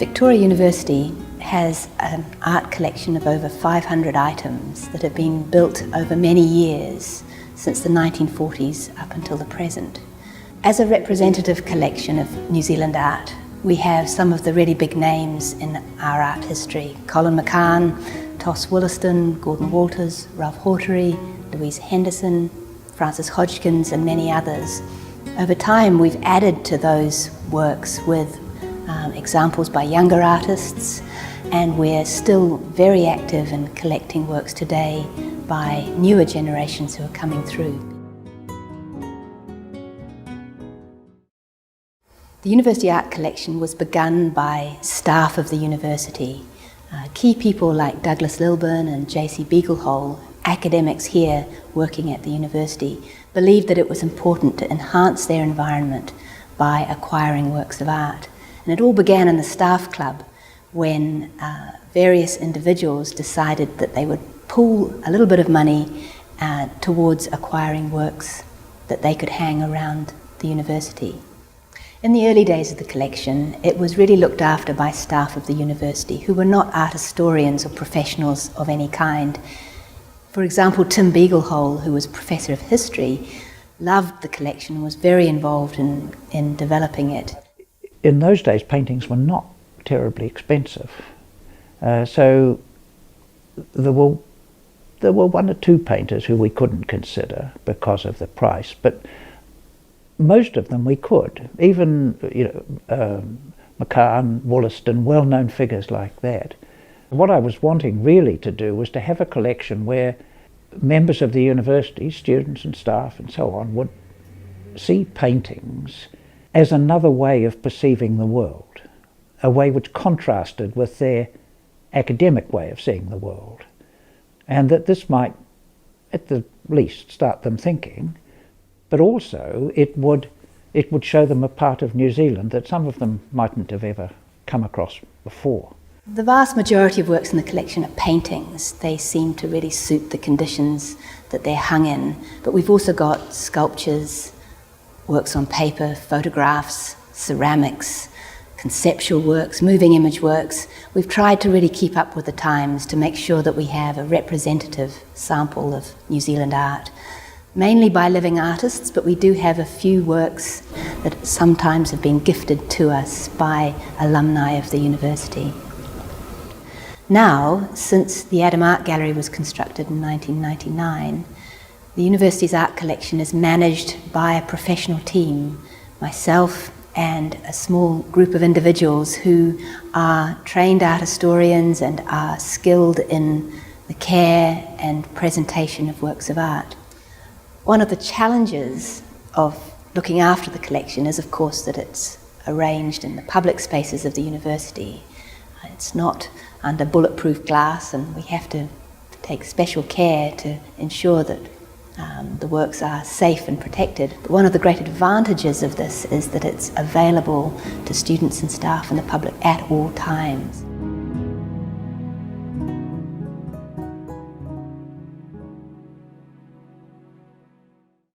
Victoria University has an art collection of over 500 items that have been built over many years, since the 1940s up until the present. As a representative collection of New Zealand art, we have some of the really big names in our art history: Colin McCann, Tos Williston, Gordon Walters, Ralph Hortery, Louise Henderson, Frances Hodgkins and many others. Over time we've added to those works with examples by younger artists, and we're still very active in collecting works today by newer generations who are coming through. The University Art Collection was begun by staff of the university. Key people like Douglas Lilburn and J.C. Beaglehole, academics here working at the university, believed that it was important to enhance their environment by acquiring works of art. And it all began in the staff club when various individuals decided that they would pool a little bit of money towards acquiring works that they could hang around the university. In the early days of the collection, it was really looked after by staff of the university who were not art historians or professionals of any kind. For example, Tim Beaglehole, who was a professor of history, loved the collection and was very involved in developing it. In those days, paintings were not terribly expensive, so there were one or two painters who we couldn't consider because of the price, but most of them we could. Even McCann, Wollaston, well-known figures like that. What I was wanting really to do was to have a collection where members of the university, students and staff and so on, would see paintings as another way of perceiving the world, a way which contrasted with their academic way of seeing the world, and that this might at the least start them thinking, but also it would show them a part of New Zealand that some of them mightn't have ever come across before. The vast majority of works in the collection are paintings. They seem to really suit the conditions that they're hung in, but we've also got sculptures, works on paper, photographs, ceramics, conceptual works, moving image works. We've tried to really keep up with the times to make sure that we have a representative sample of New Zealand art, mainly by living artists, but we do have a few works that sometimes have been gifted to us by alumni of the university. Now, since the Adam Art Gallery was constructed in 1999, the university's art collection is managed by a professional team, myself and a small group of individuals who are trained art historians and are skilled in the care and presentation of works of art. One of the challenges of looking after the collection is, of course, that it's arranged in the public spaces of the university. It's not under bulletproof glass, and we have to take special care to ensure that the works are safe and protected. But one of the great advantages of this is that it's available to students and staff and the public at all times.